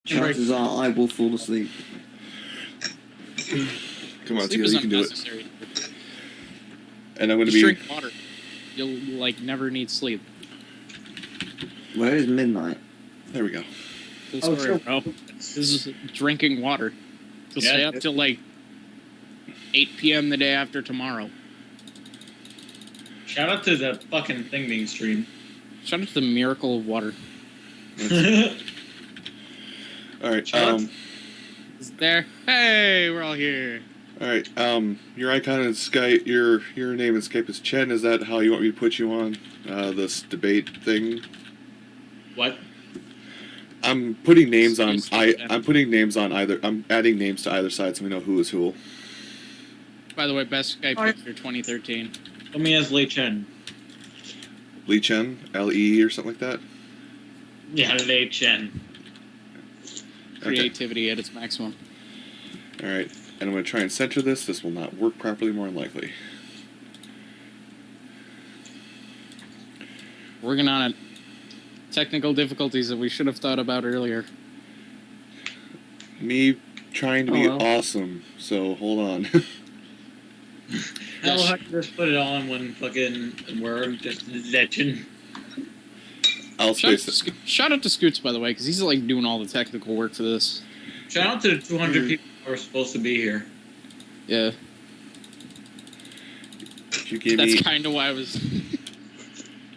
Chances are I will fall asleep. Come on, Sleep Tio, is you can do it. unnecessary. And I'm going to Just be... drink water. You'll, like, never need sleep. Where is midnight? There we go. This Oh, story, bro. This is drinking water. You'll stay up till, like, 8 p.m. the day after tomorrow. Shout out to the fucking thing being streamed. Shout out to the miracle of water. All right. Is it there? Hey, we're all here. All right. Your icon in Skype, your name in Skype is Chen. Is that how you want me to put you on this debate thing? What? I'm putting names on. I'm putting names on either. I'm adding names to either side so we know who is who. By the way, best Skype picture 2013. Put me as Lei Chen. Lee Chen, L-E or something like that. Yeah, Lei Chen. Creativity at its maximum. All right, and I'm going to try and center this. This will not work properly, more than likely. Working on it. Technical difficulties that we should have thought about earlier. Me trying to be awesome, so hold on. I'll have to just put it all in one fucking word, just legend. I'll space it. Shout out to Scoots, by the way, because he's like doing all the technical work for this. Shout out to the 200 people who are supposed to be here. Yeah. You gave That's me... kind of why I was...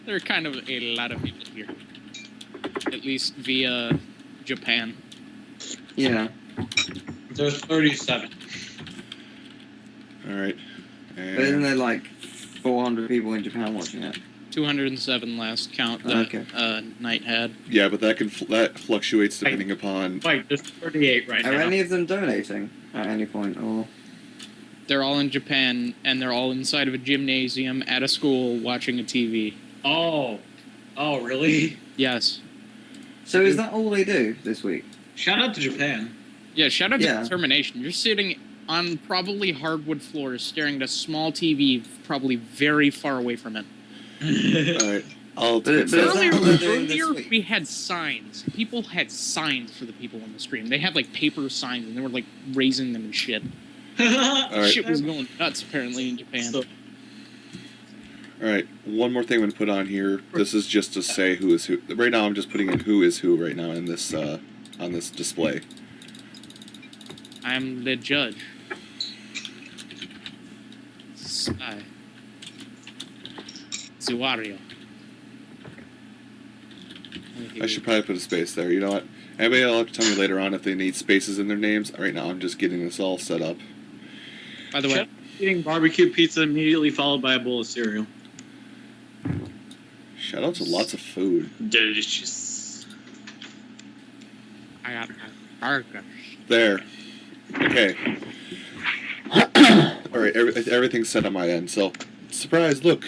There are kind of a lot of people here. At least via Japan. Yeah. There's 37. All right. But isn't there like 400 people in Japan watching it? 207 last count that Knight had. Yeah, but that that fluctuates depending upon... Wait, there's 38 right now. Are any of them donating at any point, or...? They're all in Japan, and they're all inside of a gymnasium at a school watching a TV. Oh. Oh, really? Yes. So is that all they do this week? Shout out to Japan. Yeah, shout out to Determination. You're sitting on probably hardwood floors staring at a small TV probably very far away from it. Alright, I'll earlier we had signs. People had signs for the people on the stream. They had like paper signs and they were like raising them and shit. Alright. Shit was going nuts apparently in Japan. Alright, one more thing I'm going to put on here. This is just to say who is who. Right now I'm just putting in who is who right now in this on this display. I'm the judge. Spy. Zuario. I should probably put a space there. You know what? Anybody will have to tell me later on if they need spaces in their names. Right now I'm just getting this all set up. By the way, eating barbecue pizza immediately followed by a bowl of cereal. Shout out to lots of food. Delicious. I got burgers. There. Okay. Alright, everything's set on my end. So, surprise, look.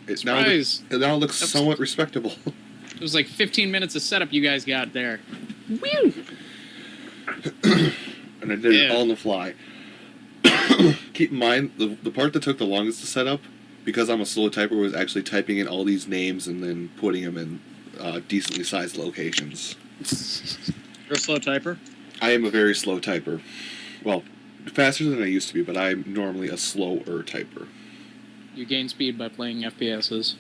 It now looks somewhat respectable. It was like 15 minutes of setup you guys got there. Woo! And I did it all on the fly. Keep in mind, the part that took the longest to set up, because I'm a slow typer, was actually typing in all these names and then putting them in decently sized locations. You're a slow typer? I am a very slow typer. Well, faster than I used to be, but I'm normally a slower typer. You gain speed by playing FPSs.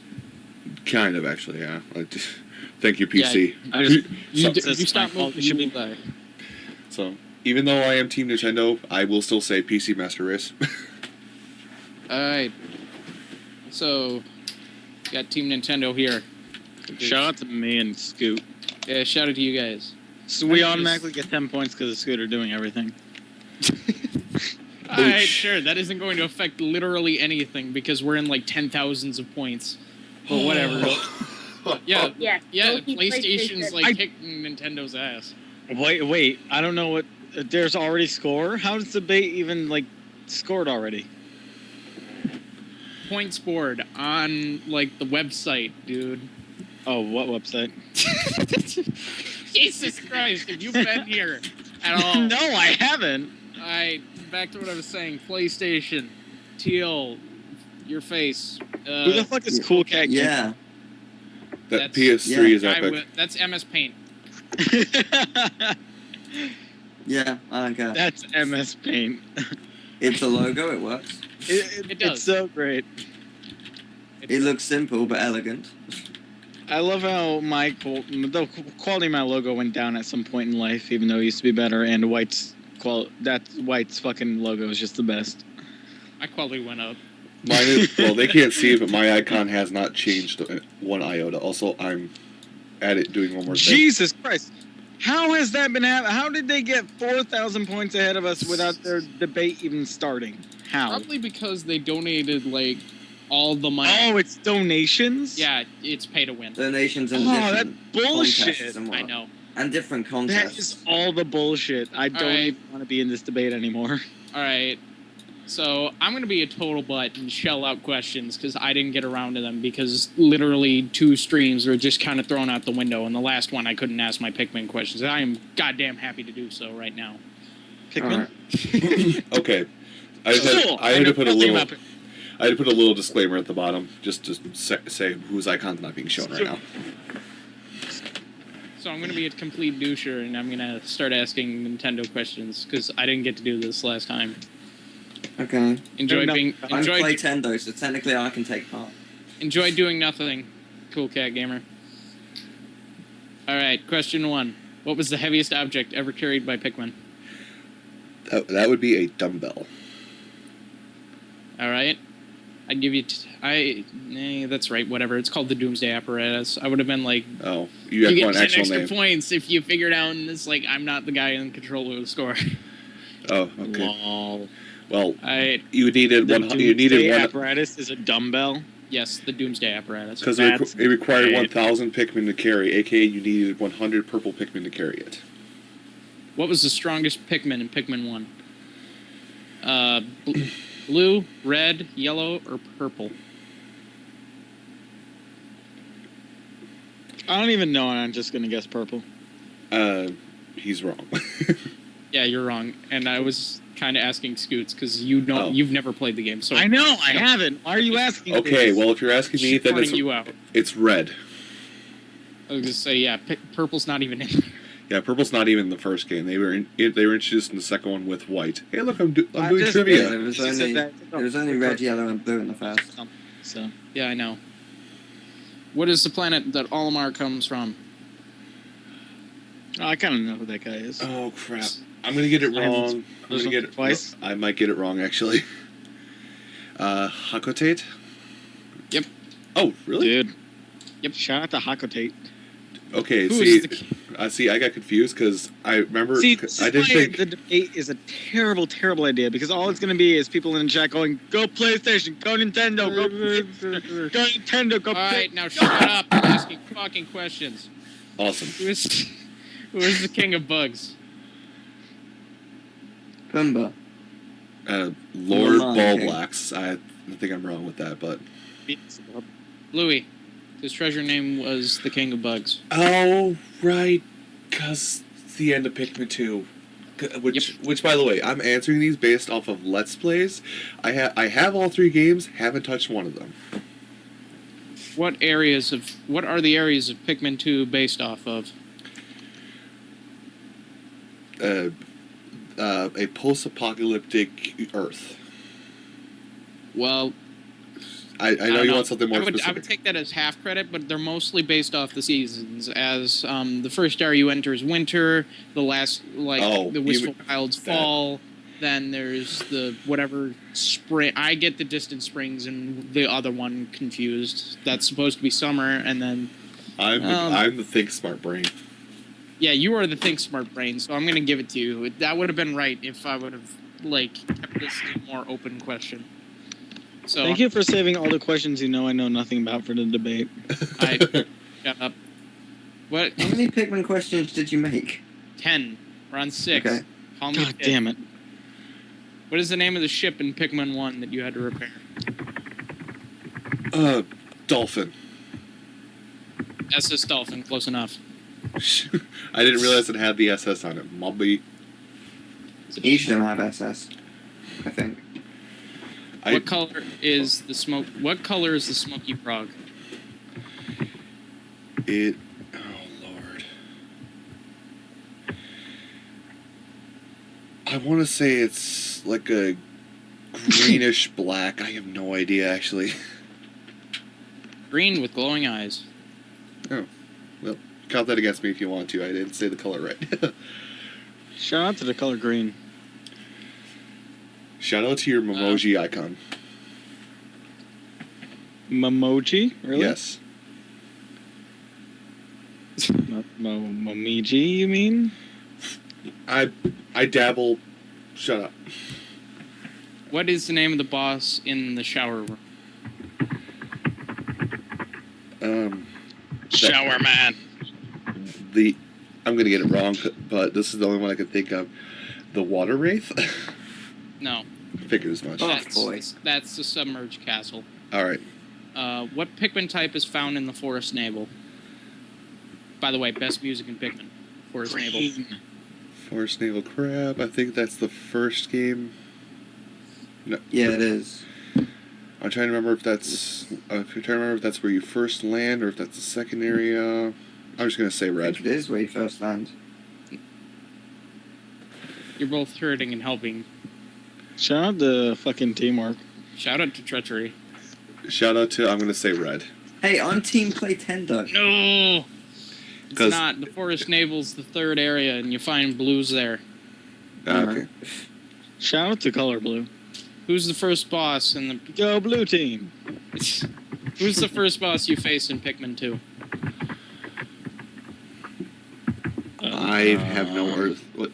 Kind of, actually, yeah. Thank you, PC. Yeah, you stop moving, you will die. So, even though I am Team Nintendo, I will still say PC Master Race. Alright. So, got Team Nintendo here. Shout out to me and Scoot. Yeah, shout out to you guys. So we automatically get 10 points because of Scooter doing everything. Alright, sure. That isn't going to affect literally anything because we're in like 10,000s of points. But whatever. Yeah, PlayStation's like kicking Nintendo's ass. Wait. I don't know what... There's already score? How does the debate even, like, scored already? Points board on, like, the website, dude. Oh, what website? Jesus Christ, have you been here at all? No, I haven't. Alright, back to what I was saying. PlayStation, Teal, your face. Who the fuck is Cool Cat? Yeah. That PS3 is epic. That's MS Paint. Yeah, I don't care. That's MS Paint. It's a logo, it works. It does. It's so great. It looks simple but elegant. I love how the quality of my logo went down at some point in life, even though it used to be better. And White's fucking logo is just the best. My quality went up. Mine is, well, they can't see it, but my icon has not changed one iota. Also, I'm at it doing one more thing. Jesus Christ! How has that been happening? How did they get 4,000 points ahead of us without their debate even starting? How? Probably because they donated like all the money. Oh, it's donations? Yeah, it's pay to win. Donations and Oh, different that's bullshit. contests and I what. know. And different That contests. is all the bullshit. I don't even want to be in this debate anymore. All right. So I'm going to be a total butt and shell out questions because I didn't get around to them because literally 2 streams were just kind of thrown out the window. And the last one I couldn't ask my Pikmin questions. I am goddamn happy to do so right now. Pikmin? Alright. Okay. I had to put a little disclaimer at the bottom just to say whose icon's not being shown right now. So I'm going to be a complete doucher and I'm going to start asking Nintendo questions because I didn't get to do this last time. Okay. I'm play Tendo, so technically I can take part. Enjoy doing nothing, cool cat gamer. All right, question 1. What was the heaviest object ever carried by Pikmin? That would be a dumbbell. All right. I'd give you... that's right, whatever. It's called the Doomsday Apparatus. I would have been like... Oh, you have get one 10 actual extra name. points if you figured out, and it's like, I'm not the guy in control of the score. Oh, okay. Lol. Well, I you needed The one. You needed Doomsday one apparatus is a dumbbell. Yes, the Doomsday Apparatus. because That's it required great. 1,000 Pikmin to carry. AKA, you needed 100 purple Pikmin to carry it. What was the strongest Pikmin in Pikmin 1? Blue, red, yellow, or purple? I don't even know, and I'm just gonna guess purple. He's wrong. Yeah, you're wrong. And I was kind of asking Scoots because you've never played the game. So I know, I haven't. Why are you asking? Okay, this? well, if you're asking me, then pointing you out. it's red. I was gonna say, yeah, purple's not even in there. Yeah, purple's not even in the first game. They were introduced in the second one with white. Hey, look, I'm doing just- trivia. There was She said only, that- there was only red, yellow, and blue in the first. So Yeah, I know. What is the planet that Olimar comes from? I kind of know who that guy is. Oh crap! I'm gonna get it wrong. I'm gonna get it twice. I might get it wrong actually. Hakotate. Yep. Oh, really? Dude. Yep. Shout out to Hakotate. Okay. Who See, is the see, I got confused because I remember. See, this I is didn't why think. the debate is a terrible, terrible idea because all it's going to be is people in the chat going, "Go PlayStation, go Nintendo, go PlayStation, go Nintendo, go." All right, now shut up. I'm asking fucking questions. Awesome. Who is the king of bugs? Pumbaa. Lord Lion King. Ballblacks. I think I'm wrong with that, but. Louis. His treasure name was the king of bugs. Oh right, cause it's the end of Pikmin 2. Which, by the way, I'm answering these based off of Let's Plays. I have all 3 games. Haven't touched one of them. What are the areas of Pikmin 2 based off of? A post-apocalyptic Earth. Well, I know you want something more I would specific. take that as half credit, but they're mostly based off the seasons. As the first area you enter is winter, the last the Wistful Wilds fall. Then there's the whatever spring. I get the Distant Springs and the other one confused. That's supposed to be summer, and then I'm the Think Smart Brain. yeah, you are the Think Smart Brain. So I'm gonna give it to you. That would have been right if I would have kept this a more open question. So Thank you for saving all the questions I know nothing about for the debate. Shut up. What? How many Pikmin questions did you make? 10. We're on 6. Okay. Call me God Pit. damn it. What is the name of the ship in Pikmin 1 that you had to repair? Dolphin. SS Dolphin, close enough. I didn't realize it had the SS on it. Mobby. Each of them have SS, I think. What color is the Smoky Frog? Oh Lord. I want to say it's like a greenish black. I have no idea, actually. Green with glowing eyes. Oh, well, count that against me if you want to. I didn't say the color right. Shout out to the color green. Shout out to your Memoji icon. Memoji? Really? Yes. Momiji, you mean? I dabble. Shut up. What is the name of the boss in the shower room? Shower man. I'm gonna get it wrong, but this is the only one I can think of. The Water Wraith? No. Figured as much. Oh, That's, boy. that's the submerged castle. Alright. What Pikmin type is found in the Forest Navel? By the way, best music in Pikmin. Forest Navel. Forest Naval Crab. I think that's the first game. No. Yeah, it is. I'm trying to remember if that's where you first land or if that's the second area. I'm just gonna say I red. think it is where you first land. You're both hurting and helping. Shout out to fucking teamwork. Shout out to Treachery. Shout out to I'm gonna say red. Hey, I'm Team Playtendo. No! It's 'Cause- not. The Forest Navel's the third area, and you find blues there. Okay. Shout out to color blue. Who's the first boss in the... Go blue team. Who's the first boss you face in Pikmin 2? I have no earth. What?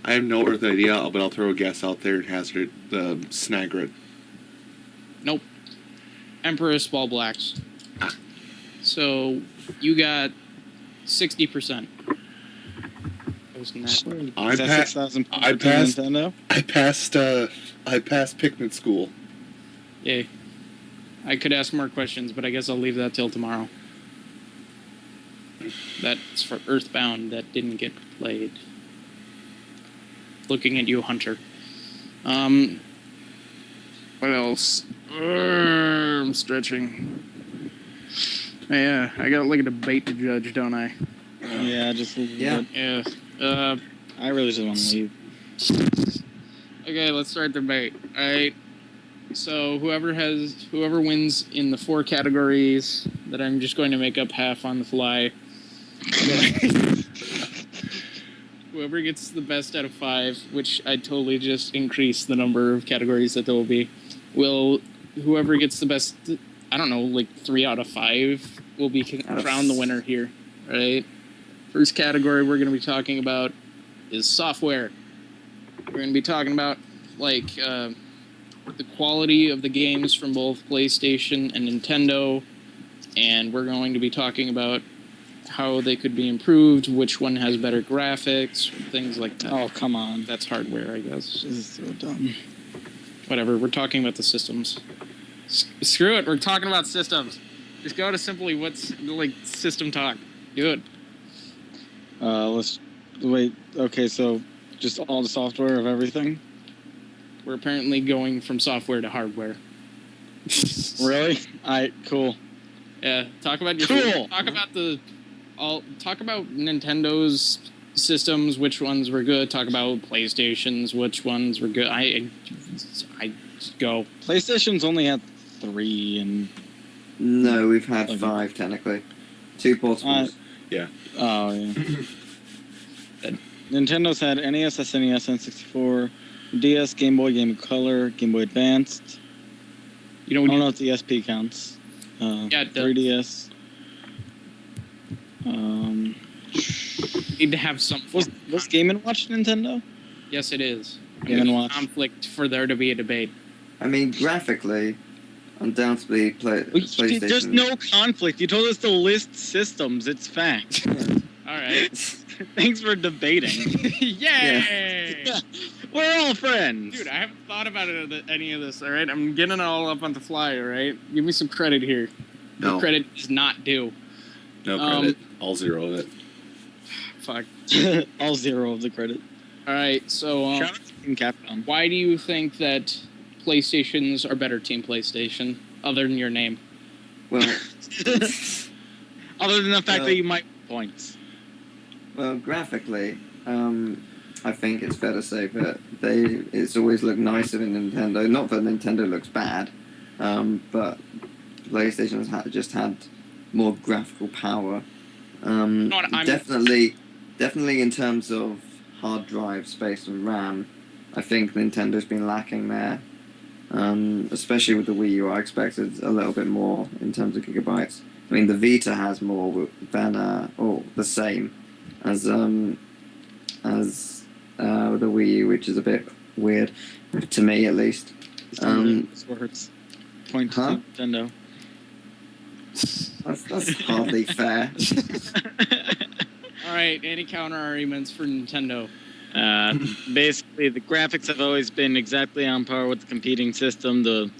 I have no earth idea, but I'll throw a guess out there and hazard the Snagrid. Nope. Emperor's Ball Blacks. Ah. So, you got 60%. Wasn't that... I Is that passed. 6,000 I points passed. for Nintendo? I passed Pikmin school. Yay. I could ask more questions, but I guess I'll leave that till tomorrow. That's for Earthbound that didn't get played. Looking at you, Hunter. What else? I'm stretching. Yeah, I got like a debate to judge, don't I? Yeah, just a little Yeah. bit. Yeah. I really just want to leave. Okay, let's start the debate. Alright. So whoever wins in the 4 categories that I'm just going to make up half on the fly. Whoever gets the best out of 5, which I totally just increased the number of categories that there will be, whoever gets the best, I don't know, like 3 out of 5 will be crowned the winner here, right? First category we're going to be talking about is software. We're going to be talking about like the quality of the games from both PlayStation and Nintendo, and we're going to be talking about how they could be improved, which one has better graphics, things like that. Oh, come on. That's hardware, I guess. This is so dumb. Whatever, we're talking about the systems. Screw it, we're talking about systems. Just go to simply what's like system talk. Do it. Let's wait. Okay, so just all the software of everything? We're apparently going from software to hardware. Really? Alright, cool. Yeah, talk about your Cool. Talk about Nintendo's systems, which ones were good. Talk about PlayStation's, which ones were good. I go. PlayStation's only had 3 and... No, we've had Okay. 5 technically. 2 portables. Yeah. Oh, yeah. Nintendo's had NES, SNES, N64, DS, Game Boy, Game Boy Color, Game Boy Advanced. You know, I when don't you, know if the SP counts. Yeah, it does. 3DS. need to have some. Was Game & Watch Nintendo? Yes, it is. Game & Watch. Conflict for there to be a debate. I mean, graphically, undoubtedly, PlayStation. There's no conflict. You told us to list systems. It's fact. All right. Thanks for debating. Yay! We're all friends. Dude, I haven't thought about any of this, all right? I'm getting it all up on the fly, all right? Give me some credit here. No. The credit is not due. No credit. All 0 of it. Fuck. All 0 of the credit. All right, so Shout out to Team Capcom. why do you think that PlayStations are better, Team PlayStation, other than your name? Well, Other than the fact Well- that you might win points. well, graphically, I think it's fair to say that it's always looked nicer than Nintendo. Not that Nintendo looks bad, but PlayStation has just had more graphical power. Definitely in terms of hard drive space and RAM, I think Nintendo's been lacking there. Especially with the Wii U, I expected a little bit more in terms of gigabytes. I mean, the Vita has more than or the same as the Wii U, which is a bit weird to me, at least. Words. Point to Nintendo. That's hardly fair. All right, any counter arguments for Nintendo? Basically, the graphics have always been exactly on par with the competing system. The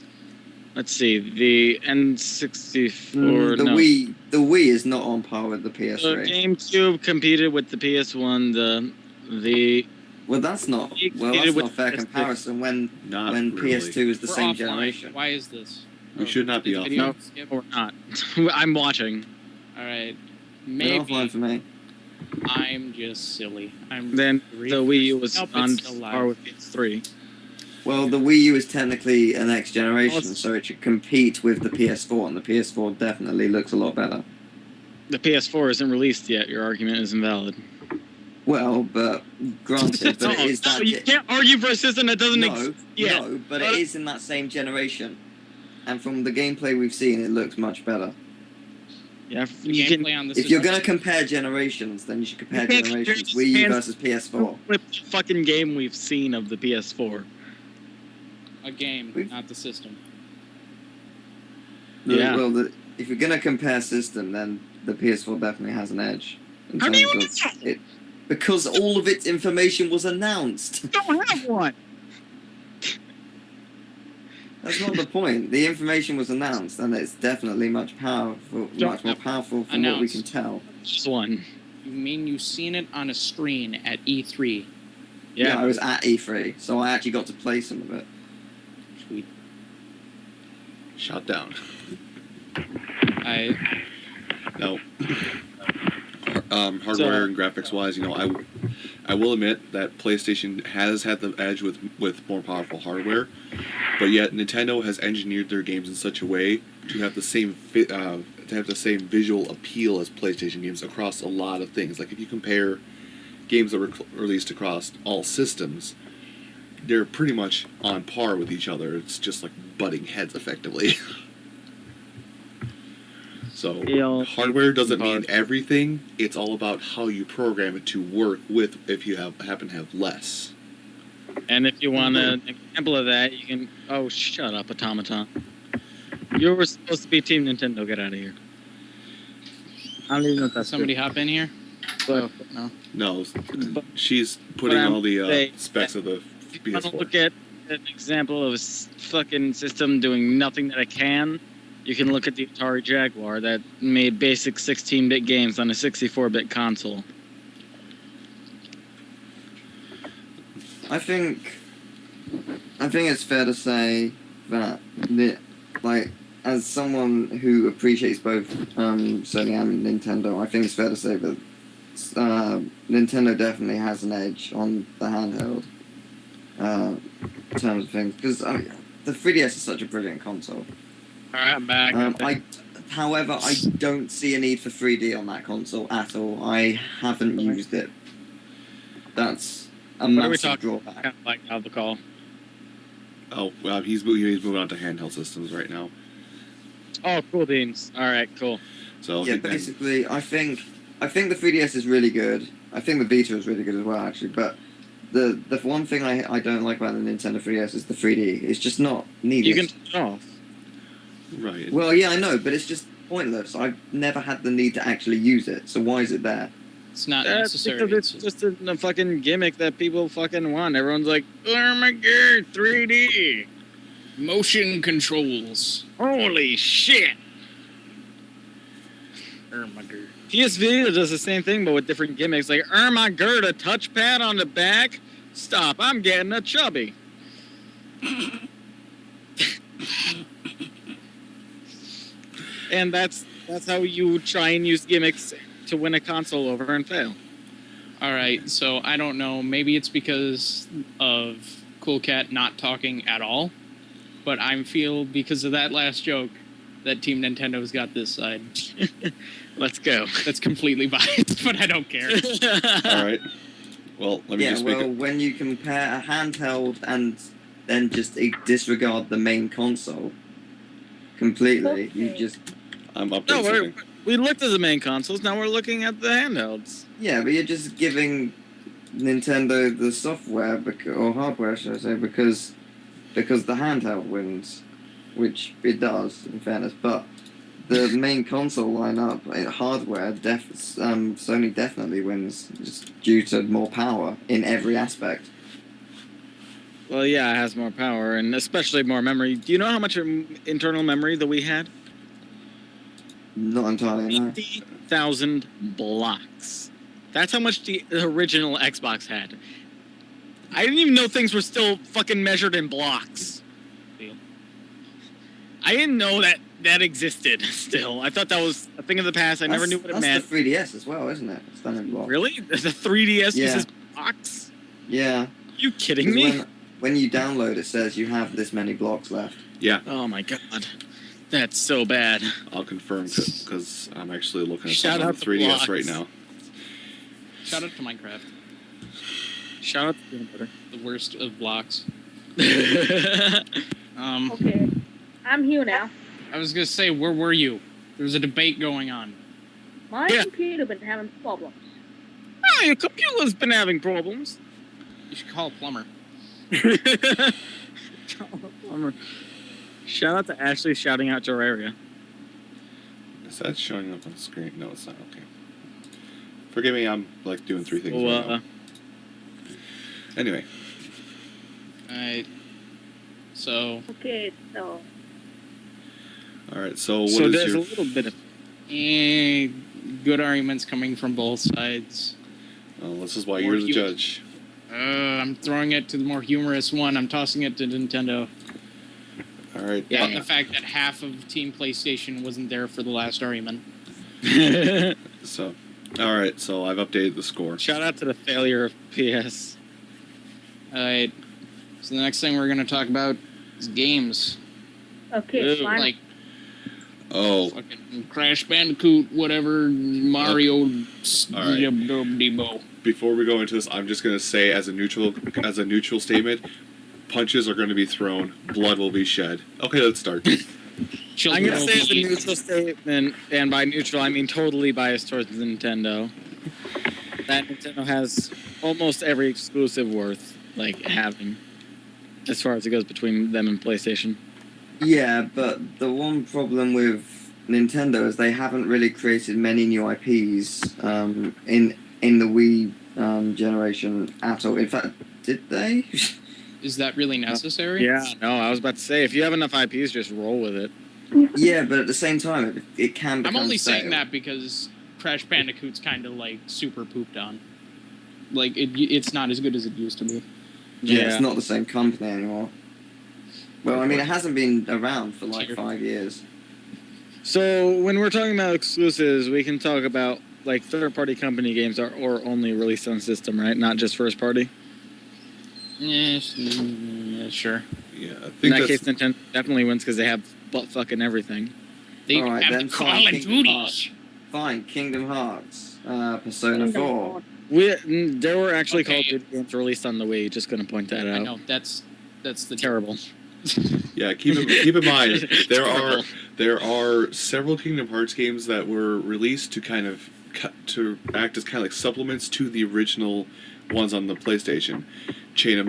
N64. The Wii is not on par with the PS3. The GameCube competed with the PS1. Well, that's not a fair comparison when PS2 is the same generation. Why is this? We should not be off. No, we're not. I'm watching. All right, maybe. Offline for me. I'm just silly. Then the Wii U was on par with PS3. Well, the Wii U is technically a next generation, so it should compete with the PS4, and the PS4 definitely looks a lot better. The PS4 isn't released yet. Your argument is invalid. Well, but granted, but it is that. You can't argue for a system that doesn't exist yet. No, but it is in that same generation, and from the gameplay we've seen, it looks much better. Yeah, if you're going to compare generations, then you should compare generations. Wii U versus PS4. Flip the fucking game we've seen of the PS4. A game, not the system. Yeah. Well, if you're going to compare system, then the PS4 definitely has an edge. How do you know? Because all of its information was announced. You don't have one. That's not the point. The information was announced, and it's definitely much more powerful from what we can tell. Just one. You mean you've seen it on a screen at E3? Yeah, I was at E3, so I actually got to play some of it. Sweet. Shut down. No. Hardware and graphics wise, I will admit that PlayStation has had the edge with more powerful hardware, but yet Nintendo has engineered their games in such a way to have the same visual appeal as PlayStation games across a lot of things. Like if you compare games that were released across all systems, they're pretty much on par with each other. It's just like butting heads effectively. So hardware doesn't mean everything. It's all about how you program it to work with if you happen to have less. And if you want an example of that, you can... Oh, shut up, automaton. You were supposed to be Team Nintendo. Get out of here. I don't even know if that's somebody hop in here? But, no, she's putting all the specs of the PS4. If you want to look at an example of a fucking system doing nothing that it can, you can look at the Atari Jaguar that made basic 16-bit games on a 64-bit console. I think it's fair to say that, as someone who appreciates both Sony and Nintendo, I think it's fair to say that Nintendo definitely has an edge on the handheld terms of things, because the 3DS is such a brilliant console. Alright, I'm back. However, I don't see a need for 3D on that console at all. I haven't used it. That's a massive drawback. Kind of like out of the call. Oh, well, he's moving on to handheld systems right now. Oh, cool beans. Alright, cool. So yeah, basically, I think the 3DS is really good. I think the Vita is really good as well, actually. But the one thing I don't like about the Nintendo 3DS is the 3D. It's just not needed. You can turn it off. Right. Well, yeah, I know, but it's just pointless. I've never had the need to actually use it, so why is it there? It's not necessary. Because it's just a fucking gimmick that people fucking want. Everyone's like, oh my god, 3D! Motion controls. Holy shit! Oh my god. PS Vita does the same thing, but with different gimmicks. Like, oh my god, a touchpad on the back? Stop, I'm getting a chubby. And that's how you try and use gimmicks to win a console over and fail. All right, so I don't know. Maybe it's because of Cool Cat not talking at all, but I feel because of that last joke that Team Nintendo's got this side. Let's go. That's completely biased, but I don't care. All right. Well, let me just make it. When you compare a handheld and then just disregard the main console completely, you just... I'm updating something. We looked at the main consoles, now we're looking at the handhelds. Yeah, but you're just giving Nintendo the software, or hardware, should I say, because the handheld wins, which it does, in fairness, but the main console lineup, hardware, Sony definitely wins, just due to more power in every aspect. Well, yeah, it has more power, and especially more memory. Do you know how much internal memory that we had? Not entirely, no. 50,000 blocks. That's how much the original Xbox had. I didn't even know things were still fucking measured in blocks. I didn't know that existed still. I thought that was a thing of the past. I never knew what it meant. That's the 3DS as well, isn't it? It's done in blocks. Really? The 3DS Yeah. uses blocks? Yeah. Are you kidding me? When you download, it says you have this many blocks left. Yeah. Oh my god. That's so bad. I'll confirm because I'm actually looking at Shout something on out the to 3DS blocks. right now. Shout out to Minecraft. Shout out to Peanut Butter. The worst of blocks. Okay, I'm here now. I was gonna say, where were you? There was a debate going on. My Yeah. computer been having problems. Oh, your computer's been having problems. You should call a plumber. Shout out to Ashley shouting out Terraria. Is that showing up on the screen? No, it's not. Okay. Forgive me, I'm like doing three things. So, right now. Anyway, Alright. So, Okay, so all right. So what so is there's your? a little bit of good arguments coming from both sides. Well, this is why More you're the hu- judge. I'm throwing it to the more humorous one. I'm tossing it to Nintendo. All right. Yeah, the fact that half of Team PlayStation wasn't there for the last argument. So, all right. So I've updated the score. Shout out to the failure of PS. Alright. So the next thing we're gonna talk about is games. okay, Ew, fine. Like Oh, fucking Crash Bandicoot, whatever, Mario, Alright. Debo. before we go into this, I'm just gonna say as a neutral statement, punches are going to be thrown, blood will be shed. Okay, let's start. I'm Children gonna will say it's a be- neutral statement, and by neutral I mean totally biased towards Nintendo. That Nintendo has almost every exclusive worth having, as far as it goes between them and PlayStation. Yeah, but the one problem with Nintendo is they haven't really created many new IPs in the Wii generation at all. In fact, did they? Is that really necessary? Yeah, no, I was about to say if you have enough IPs, just roll with it. Yeah, but at the same time, it can become I'm only saying stale. that because Crash Bandicoot's kind of like super pooped on. Like it's not as good as it used to be. Yeah, it's not the same company anymore. Well, I mean, it hasn't been around for like 5 years. So when we're talking about exclusives, we can talk about like third-party company games or only released on system, right? Not just first-party. Yeah, sure. Yeah, I In think that that's case, Nintendo definitely wins because they have butt fucking everything. They All right, have then the Call fine, of Kingdom Duty. Hearts. Fine, Kingdom Hearts, Persona 4. There were actually Call of Okay. Duty games released on the Wii. Just gonna point that I out. know that's the Terrible. yeah. Keep in mind there are several Kingdom Hearts games that were released to kind of act as kind of like supplements to the original ones on the PlayStation. Chain of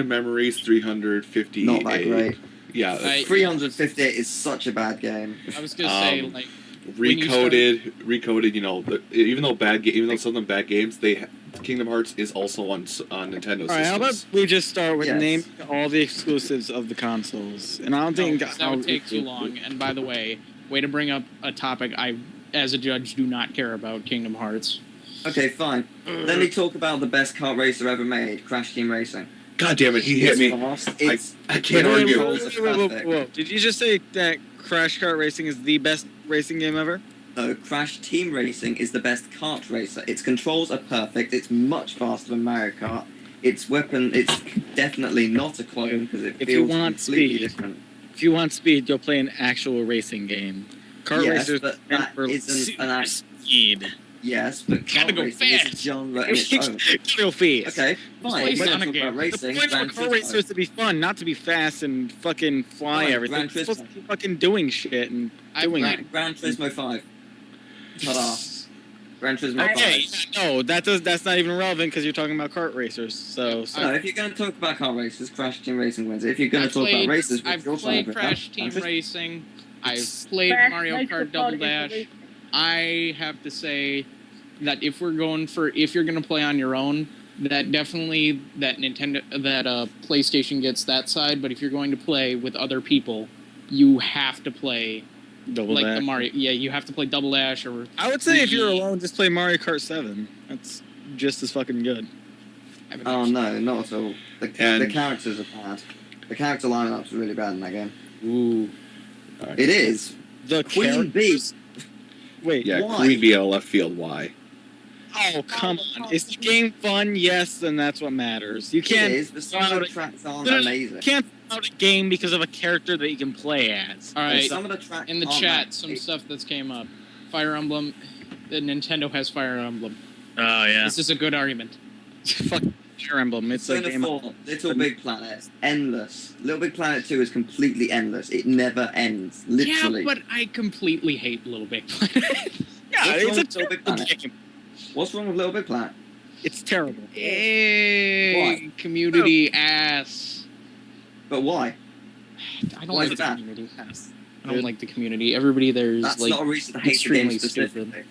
Memories 358. Not that great. Yeah, 358 is such a bad game. I was gonna say like recoded. You know, even though some of them bad games, Kingdom Hearts is also on Nintendo All right, how about systems. we just start with Yes. naming all the exclusives of the consoles? And I don't think that would take too long. And by the way to bring up a topic I, as a judge, do not care about Kingdom Hearts. Okay, fine. Let me talk about the best kart racer ever made, Crash Team Racing. God damn it, he hit me. It's I can't Wait, argue. Controls are perfect. whoa. Did you just say that Crash Kart Racing is the best racing game ever? No, Crash Team Racing is the best kart racer. Its controls are perfect. It's much faster than Mario Kart. Its weapon, it's definitely not a clone because it If you feels want completely speed, different. If you want speed, you'll play an actual racing game. Kart Yes, racers but meant that for isn't an act. speed. Yes, but Gotta kart go racing is a fast. genre in its own. Go fast. Okay, Just fine. play If we're Sonic talking about game. racing, The point Gran of a car racer is Turismo. to be fun, not to be fast and fucking fly Fine, everything. Gran It's supposed Turismo. to be fucking doing shit and I've doing played- it. Gran Turismo 5. Ta-da. Gran Turismo Okay, 5. no, that's not even relevant because you're talking about kart racers. So No, if you're going to talk about car races, Crash Team Racing wins. If you're going to talk about races, I've you're played talking Crash about Team Gran Turismo. Racing. I've played Crash Mario Nitro Kart Double Kart Dash. Racing. I have to say that if you're going for if you're going to play on your own, that definitely that PlayStation gets that side. But if you're going to play with other people, you have to play double like dash. the Mario. Yeah, you have to play Double Dash or. I would say if you're alone, just play Mario Kart 7. That's just as fucking good. Oh no, not at all. The And- characters are bad. The character lineups are really bad in that game. Ooh. It is. The Queen Bee. characters- Wait. Yeah, Why? Queen Bee out of left field. Why? Oh, come on. Is the game fun? Yes, then that's what matters. You It can't is, but some of the tracks aren't amazing. you can't out a game because of a character that you can play as. All right. Some of the tracks In the aren't chat, that some great. stuff that's came up. Fire Emblem. The Nintendo has Fire Emblem. Oh yeah. This is a good argument. Fuck Fire Emblem. It's a Persona game. 4, Little Big Planet, endless. Little Big Planet 2 is completely endless. It never ends, literally. Yeah, but I completely hate Little Big Planet. Yeah, What's it's wrong a with Little Big terrible Planet? game. What's wrong with Little Big Planet? It's terrible. Hey, community ass. But why? I don't Why like is the that? community. I don't like the community. Everybody there is That's like not a reason to hate the game extremely specifically. stupid.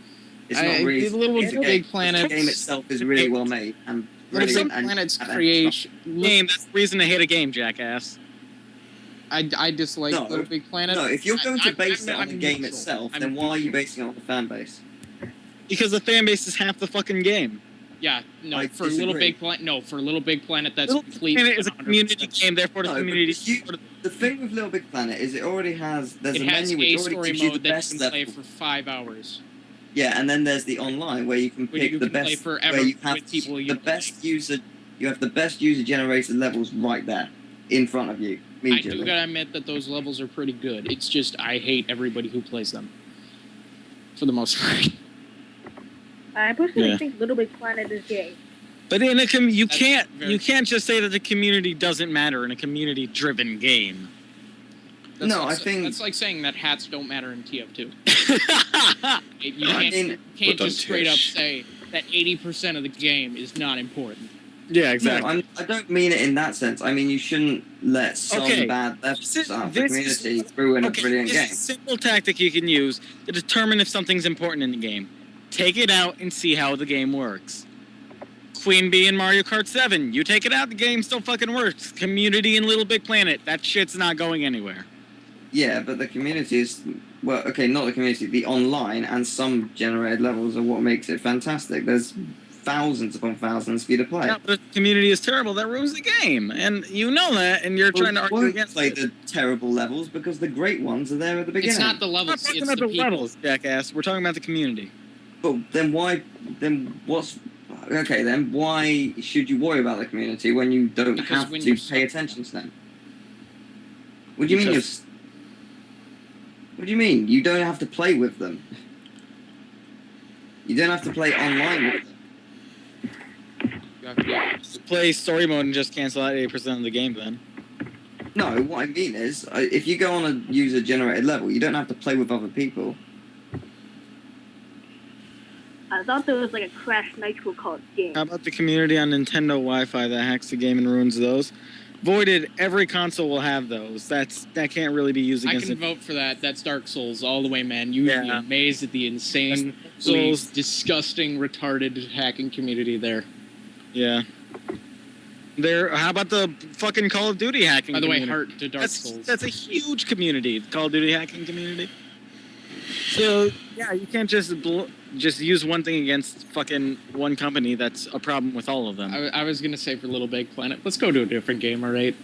It's not a reason. Little It's a Big game. Planet. The game itself is really well made and Little really Big and Planet's and- creation. Game. That's the reason to hate a game, jackass. I dislike No. Little Big Planet. No, if you're going to base it on the I'm game neutral. itself, I'm then why are you neutral. basing it on the fan base? Because the fan base is half the fucking game. Yeah, no, I for Little disagree. Big Planet. No, for Little Big Planet, that's Little complete. Planet is a community 100%. game, therefore the No, community. because the thing with Little Big Planet is it already has there's It a has menu a which already story gives you the mode that you best can level. play for 5 hours. Yeah, and then there's the online where you can Where pick you the can play best forever where you have with people the you best user. You have the best user generated levels right there in front of you I do immediately. gotta admit that those levels are pretty good. It's just I hate everybody who plays them. For the most part. I personally Yeah. think Little Big Planet is gay. But in a you That's can't very- you can't just say that the community doesn't matter in a community-driven game. That's No, like, I think- that's like saying that hats don't matter in TF2. You I can't, mean- you can't But just straight up Tish. say that 80% of the game is not important. Yeah, No, I don't mean it in that sense. I mean you shouldn't let some Okay. bad This is- levels out of the this is- community ruin a Okay, brilliant this game. is a simple tactic you can use to determine if something's important in the game. Take it out and see how the game works. Queen Bee in Mario Kart 7. You take it out, the game still fucking works. Community in Little Big Planet. That shit's not going anywhere. Yeah, but the community is well, okay, not the community, the online and some generated levels are what makes it fantastic. There's thousands upon thousands for you to play. Yeah, but if the community is terrible, that ruins the game. And you know that, and you're Well, trying to you argue won't against play it. the terrible levels because the great ones are there at the beginning. It's not the We're not levels, talking it's about the the people. levels, jackass. We're talking about the community. But then why? Then what's? Okay, then why should you worry about the community when you don't Because have when to you're pay attention to them? What do you mean? Because- What do you mean? You don't have to play with them. You don't have to play online with them. You have to- Just play story mode and just cancel out 80% of the game then. No, what I mean is, if you go on a user-generated level, you don't have to play with other people. I thought there was like a Crash Nitro Kart game. How about the community on Nintendo Wi-Fi that hacks the game and ruins those? Voided, every console will have those. That can't really be used I against can it. vote for that. That's Dark Souls all the way, man. You'd be Yeah. amazed at the insane, Souls. disgusting, retarded hacking community there. Yeah. How about the fucking Call of Duty hacking By the way, community? heart to Dark Souls. That's a huge community, the Call of Duty hacking community. So, yeah, you can't just use one thing against fucking one company. That's a problem with all of them. I was gonna say for Little Big Planet. Let's go to a different game, all right?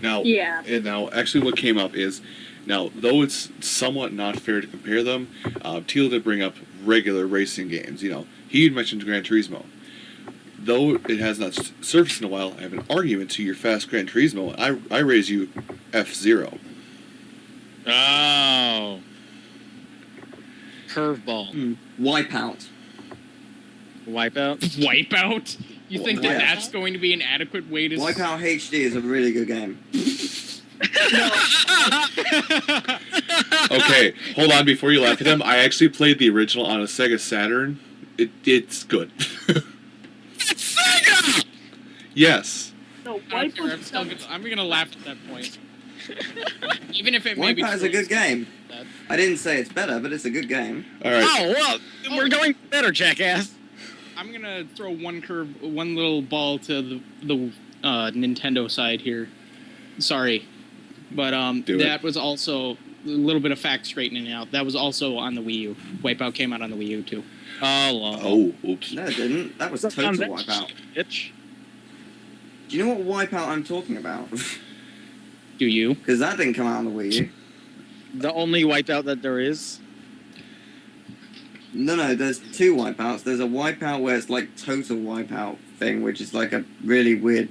Now, Yeah. and now, actually, what came up is Now, though it's somewhat not fair to compare them, Teal did bring up regular racing games. He had mentioned Gran Turismo. Though it has not surfaced in a while, I have an argument to your fast Gran Turismo. I raise you F-Zero. Oh. Curveball. Wipeout. Wipeout? Wipeout? You think Yeah. that's going to be an adequate way to... Wipeout HD is a really good game. Okay, hold on before you laugh at him. I actually played the original on a Sega Saturn. It's good. Sega! Yes. No, I don't care, Wipeout. I'm gonna laugh at that point. Even if it may be Wipeout is a good game. that. I didn't say it's better, but it's a good game. All right. Oh, well, we're going better, jackass. I'm gonna throw one little ball to the Nintendo side here. Sorry, but Do that it. was also a little bit of fact straightening out. That was also on the Wii U. Wipeout came out on the Wii U too. Oh, Lord. Oh, oops. No, it didn't. That was total Wipeout. Bitch. Do you know what Wipeout I'm talking about? Do you? Because that didn't come out on the Wii U. The only wipeout that there is. No, there's two Wipeouts. There's a Wipeout where it's like total Wipeout thing, which is like a really weird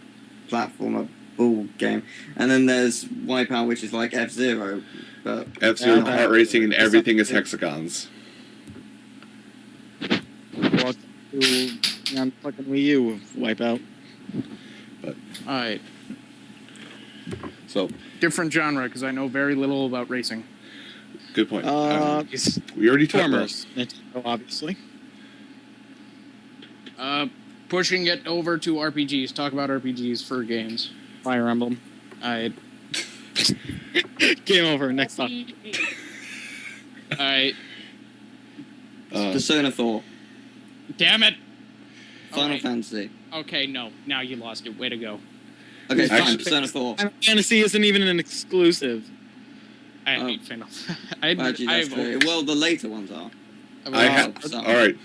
platformer bull game. And then there's Wipeout, which is like F-Zero. But F-Zero Yeah. kart racing and everything is Yeah. hexagons. Walk to on fucking Wii U wipeout. All right. So, Different genre because I know very little about racing. good point. It's We already talked about Formers. Nintendo, obviously. Pushing it over to RPGs. Talk about RPGs for games. Fire Emblem. All Game over. Next up. right. Persona 4. Damn it. Final Alright. Fantasy. Okay, no. Now you lost it. Way to go. Okay, fine. Actually- Persona 4. Final Fantasy isn't even an exclusive. I Oh. hate Final. Actually, that's true. Well, the later ones are. I have. some. All right.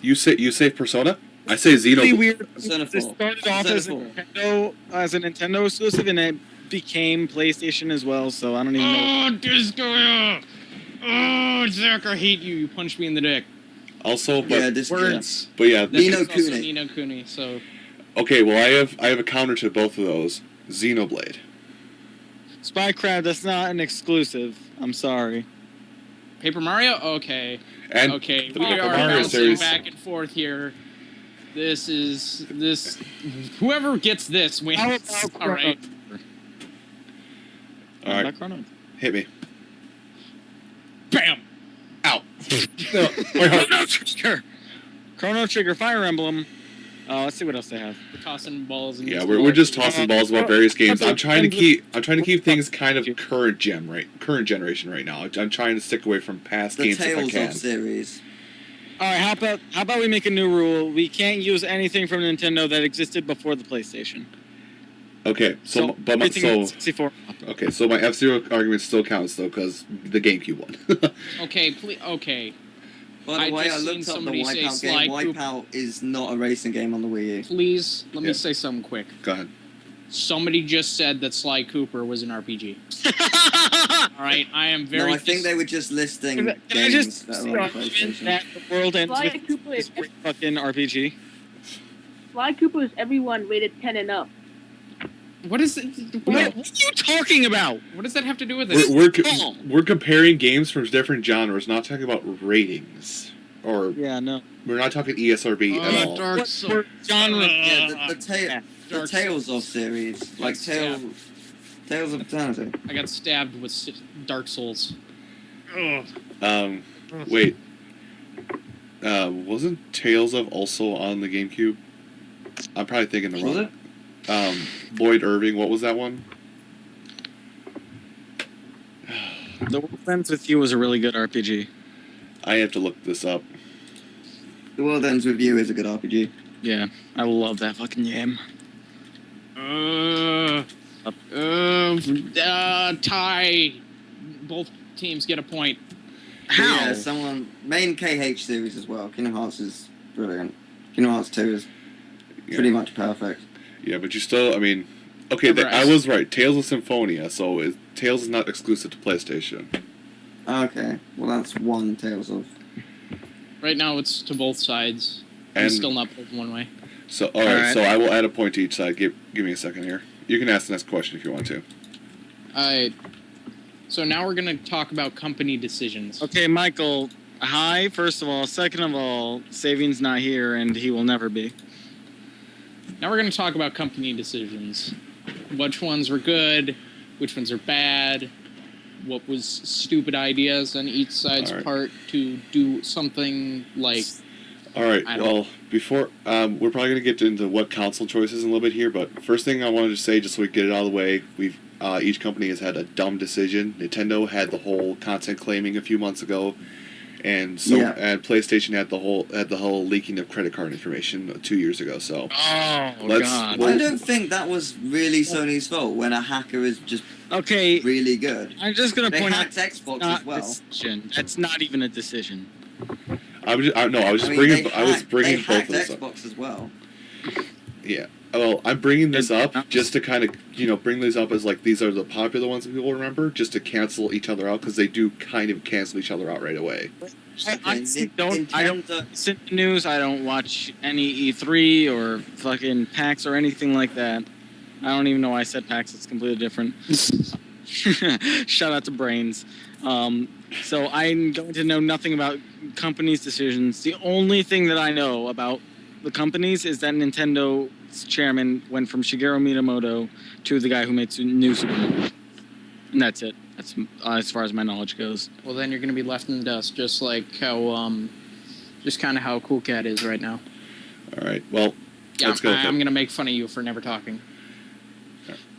You say Persona. I say Really Xenoblade. weird. Persona This 4. started off Persona as a Nintendo exclusive, and it became PlayStation as well. So I don't even know. Oh, Disco! Oh, Zach, I hate you. You punched me in the dick. Also, but Yeah, this Words. but yeah. This Ni no is also Kuni. Ni no Kuni, so... Okay. Well, I have a counter to both of those. Xenoblade. Spycraft, that's not an exclusive. I'm sorry. Paper Mario? Okay. And Okay, the we Paper are Mario bouncing series. back and forth here. This... Whoever gets this wins. How about All right. All right. Not Chrono. Hit me. Bam! Ow. No, wait, hold on. Chrono Trigger. Chrono Trigger, Fire Emblem. Let's see what else they have. We're tossing balls and Yeah, we're just tossing balls about various games. I'm trying to keep things kind of current generation right now. I'm trying to stick away from past The games if I Tales can. of series. All right, how about we make a new rule? We can't use anything from Nintendo that existed before the PlayStation. Okay, so everything is 64. okay, so my F-Zero argument still counts though because the GameCube won. Okay, okay. By I the way, I just looked seen up the somebody say Wipeout game. Sly Cooper. Wipeout is not a racing game on the Wii U. Please, let Yeah. me say something quick. Go ahead. Somebody just said that Sly Cooper was an RPG. All right, I am very... No, I think they were just listing Can I games just that see are on argument PlayStation. that the world ends Sly with Cooper this is great fucking RPG? Sly Cooper is everyone rated 10 and up. What is it? What are you talking about? What does that have to do with this? We're comparing games from different genres, not talking about ratings, or Yeah, no. we're not talking E ESRB at all. Dark What Souls. genre? Yeah, the Dark Tales of series, like Yeah. Tales of Eternity. I got stabbed with Dark Souls. Ugh. Wait. Wasn't Tales of also on the GameCube? I'm probably thinking the Was wrong. it? Lloyd Irving, what was that one? The World Ends With You was a really good RPG. I have to look this up. The World Ends With You is a good RPG. Yeah, I love that fucking game. Tie. Both teams get a point. How? Yeah, someone main KH series as well. Kingdom Hearts is brilliant. Kingdom Hearts 2 is pretty much perfect. Yeah, but you still, I mean, Okay, Ever I was right. Tales of Symphonia, so Tales is not exclusive to PlayStation. Okay, well that's one Tales of. Right now it's to both sides. And It's still not both one way. So, all right, so I will add a point to each side. Give me a second here. You can ask the next question if you want to. Alright. So now we're going to talk about company decisions. Okay, Michael, hi, first of all. Second of all, Saving's not here, and he will never be. Now we're going to talk about company decisions. Which ones were good, which ones are bad, what was stupid ideas on each side's part to do something like... All right, well, before... we're probably going to get into what console choices in a little bit here, but first thing I wanted to say, just so we get it out of the way, each company has had a dumb decision. Nintendo had the whole content claiming a few months ago, and and PlayStation had the whole leaking of credit card information 2 years ago. So God! I don't think that was really Sony's fault when a hacker is just really good. I'm just gonna point out Xbox as well. That's not even a decision. I was bringing both of those up. Xbox as well. Yeah. Well, I'm bringing this up just to kind of, bring these up as, like, these are the popular ones that people remember, just to cancel each other out, because they do kind of cancel each other out right away. I don't listen to news, I don't watch any E3 or fucking PAX or anything like that. I don't even know why I said PAX, it's completely different. Shout out to Brains. So I'm going to know nothing about companies' decisions. The only thing that I know about the companies is that Nintendo's chairman went from Shigeru Miyamoto to the guy who made New Super Mario. And that's it. That's as far as my knowledge goes. Well, then you're going to be left in the dust, just like how, just kind of how Cool Cat is right now. All right, well, let's go. I'm going to make fun of you for never talking.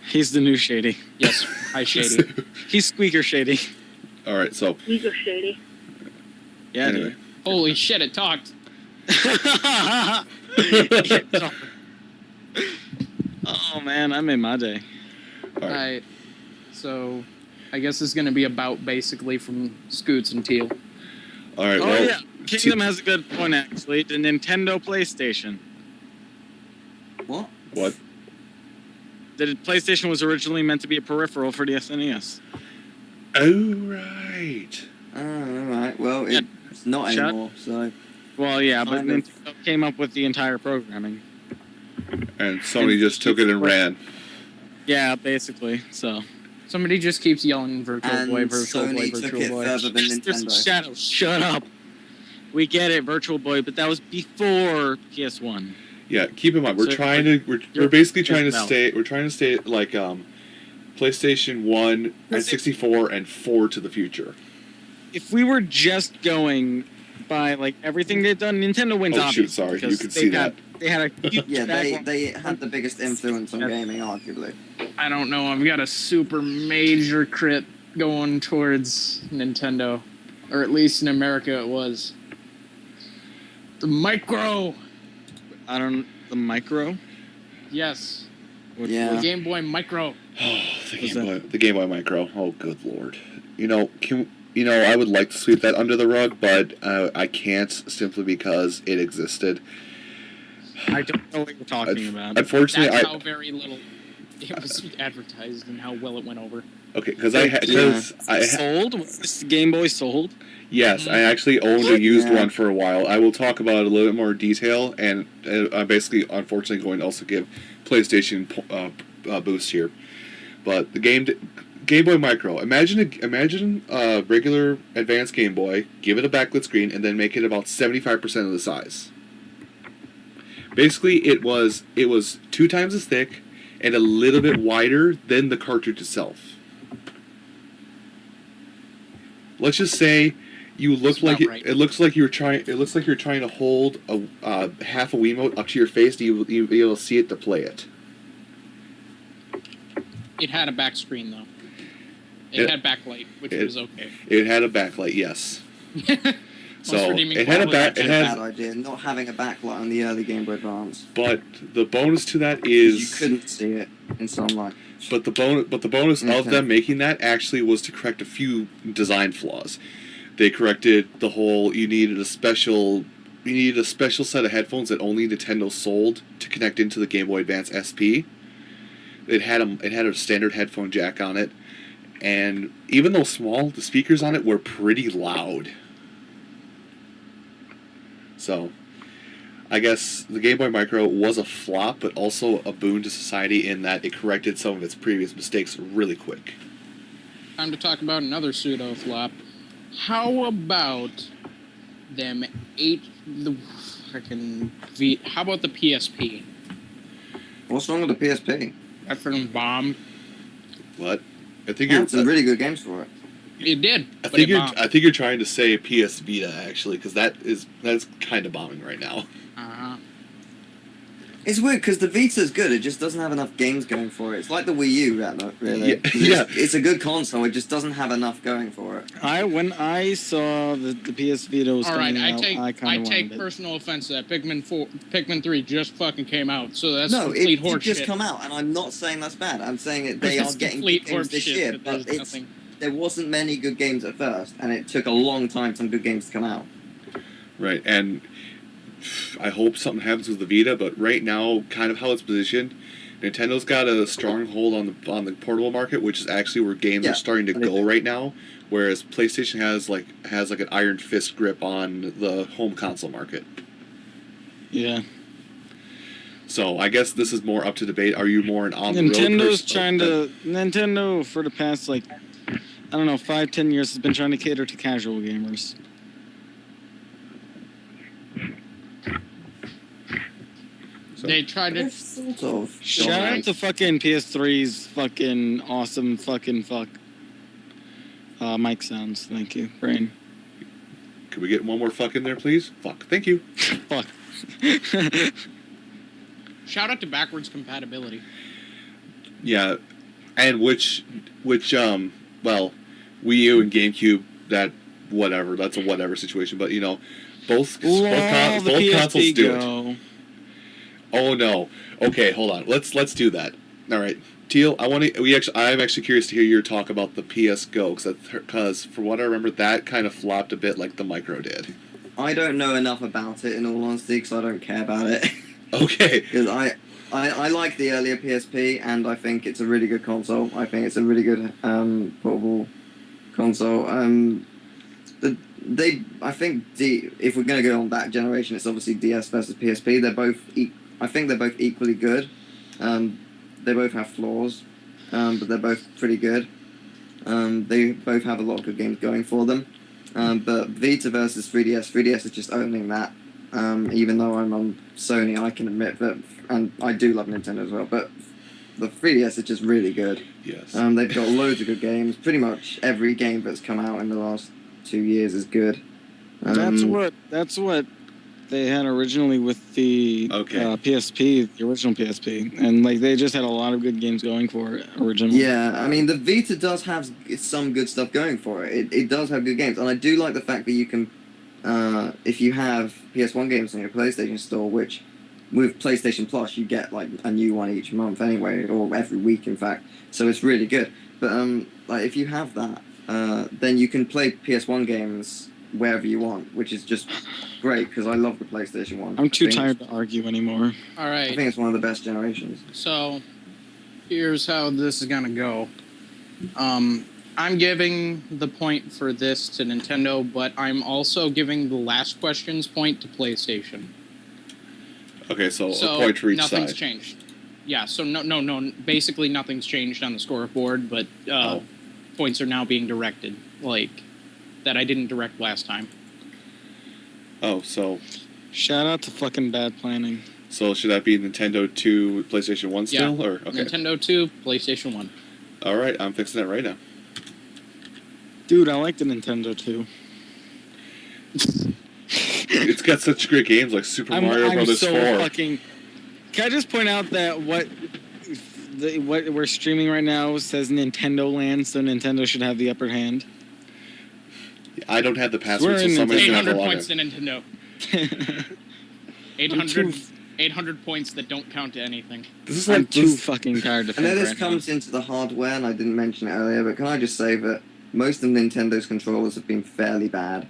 He's the new Shady. Yes, hi Shady. He's Squeaker Shady. All right, so... Squeaker Shady. Yeah, anyway. dude. Holy shit, it talked. Oh man, I made my day. Alright. So, I guess it's going to be about basically from Scoots and Teal. Alright, well... Oh yeah, Kingdom has a good point actually. The Nintendo PlayStation. What? What? The PlayStation was originally meant to be a peripheral for the SNES. Oh, right. Alright, well, it's not anymore, so... Well, yeah, but Nintendo came up with the entire programming. And Sony just took it and ran. Yeah, basically, so... Somebody just keeps yelling Virtual Boy, Virtual Boy, Virtual took it Boy. further than Nintendo. Shadow, shut up! We get it, Virtual Boy, but that was before PS1. Yeah, keep in mind, we're basically trying to stay like PlayStation 1 and 64 and 4 to the future. If we were just going by like everything they've done, Nintendo wins. Oh shoot, sorry, you can see that. They had a huge they had the biggest influence on gaming, arguably. I don't know, I've got a super major crit going towards Nintendo. Or at least in America it was. The Micro! The Micro? Yes. Yeah. The Game Boy Micro. Oh, the Game Boy Micro. Oh, good lord. I would like to sweep that under the rug, but I can't simply because it existed. I don't know what you're talking about. Unfortunately, that's how very little it was advertised and how well it went over. Okay, because sold? Was this Game Boy sold? Yes, I actually owned a used one for a while. I will talk about it a little bit more detail, and I'm basically, unfortunately, going to also give PlayStation boost here. But the Game Boy Micro. Imagine a regular advanced Game Boy, give it a backlit screen, and then make it about 75% of the size. Basically, it was 2 times as thick and a little bit wider than the cartridge itself. Let's just say you look like it looks like you're trying to hold a half a Wiimote up to your face and you'll be able to see it to play it. It had a back screen though. It had backlight, which was okay. It had a backlight, yes. So it had a bad idea, not having a backlight on the early Game Boy Advance. But the bonus to that is you couldn't see it in sunlight. But the bonus of them making that actually was to correct a few design flaws. They corrected the whole you needed a special set of headphones that only Nintendo sold to connect into the Game Boy Advance SP. It had a standard headphone jack on it, and even though small, the speakers on it were pretty loud. So, I guess the Game Boy Micro was a flop, but also a boon to society in that it corrected some of its previous mistakes really quick. Time to talk about another pseudo flop. How about them how about the PSP? What's wrong with the PSP? That freaking bombed. What? I think It had some really good games for it. It did. I think you're trying to say PS Vita actually, because that's kind of bombing right now. Uh-huh. It's weird because the Vita's good. It just doesn't have enough games going for it. It's like the Wii U, really. Yeah. It's a good console. It just doesn't have enough going for it. When I saw the PS Vita was coming out, I take personal offense to that. Pikmin 3 just fucking came out, so that's No, complete it horseshit. just come out, and I'm not saying that's bad. I'm saying they are getting good games this year, but there wasn't many good games at first, and it took a long time for some good games to come out. Right, and I hope something happens with the Vita, but right now, kind of how it's positioned, Nintendo's got a strong hold on the portable market, which is actually where games are starting to go right now. Whereas PlayStation has like an iron fist grip on the home console market. Yeah. So I guess this is more up to debate. Are you more an Nintendo's trying to Nintendo for the past 5-10 years has been trying to cater to casual gamers. They tried to sort of. Shout out to fucking PS3's fucking awesome fucking fuck. Mic sounds. Thank you, Brain. Could we get one more fuck in there, please? Fuck. Thank you. Fuck. Shout out to backwards compatibility. Yeah, and which Wii U and GameCube, that's a whatever situation, but both consoles do it. Oh no. Okay, hold on. Let's do that. All right, Teal. I'm actually curious to hear your talk about the PS Go, because from what I remember, that kind of flopped a bit like the Micro did. I don't know enough about it, in all honesty, because I don't care about it. Okay. Because I like the earlier PSP, and I think it's a really good console. I think it's a really good portable console. If we're going to go on that generation, it's obviously DS versus PSP. I think they're both equally good. They both have flaws, but they're both pretty good. They both have a lot of good games going for them. But Vita versus 3DS is just owning that. Even though I'm on Sony, I can admit that, and I do love Nintendo as well, but the 3DS is just really good. Yes. They've got loads of good games. Pretty much every game that's come out in the last 2 years is good. That's what they had originally with the PSP, the original PSP, and they just had a lot of good games going for it originally. Yeah, I mean the Vita does have some good stuff going for it. It does have good games, and I do like the fact that you can, if you have PS1 games on your PlayStation Store, which with PlayStation Plus you get a new one each month anyway, or every week in fact. So it's really good. But if you have that, then you can play PS1 games wherever you want, which is just great because I love the PlayStation 1. I'm too tired to argue anymore. All right. I think it's one of the best generations. So, here's how this is gonna go. I'm giving the point for this to Nintendo, but I'm also giving the last question's point to PlayStation. Okay, so a point for each nothing's side. changed. Yeah, so no, basically nothing's changed on the scoreboard, but points are now being directed, that I didn't direct last time. Oh, so... Shout out to fucking bad planning. So should that be Nintendo 2, PlayStation 1 still? Yeah. Or okay. Nintendo 2, PlayStation 1. All right, I'm fixing that right now. Dude, I like the Nintendo 2. It's got such great games like Super Mario Brothers 4. Can I just point out that what we're streaming right now says Nintendo Land, so Nintendo should have the upper hand. I don't have the password, so somebody's going to have to 800 log points in. to Nintendo. 800 points that don't count to anything. This is I'm too fucking tired to I know think this right comes into the hardware, and I didn't mention it earlier, but can I just say that most of Nintendo's controllers have been fairly bad.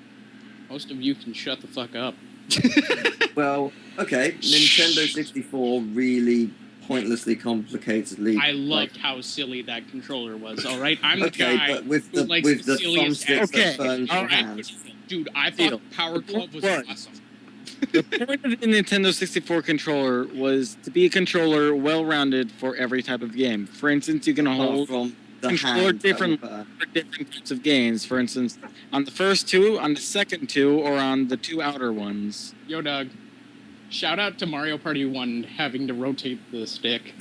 Most of you can shut the fuck up. Well, okay, Nintendo 64 really pointlessly complicated leap. I loved how silly that controller was. All right, I'm the Okay, guy but with who the likes the silliest thumbsticks Okay, that burn your all right. hands. Dude, I Deal. thought Power Glove was What? awesome. The point of the Nintendo 64 controller was to be a controller well-rounded for every type of game. For instance, you can Apart hold from the controller hand that different will burn. for different types of games. For instance, on the first two, on the second two, or on the two outer ones. Yo, Doug. Shout out to Mario Party 1 having to rotate the stick.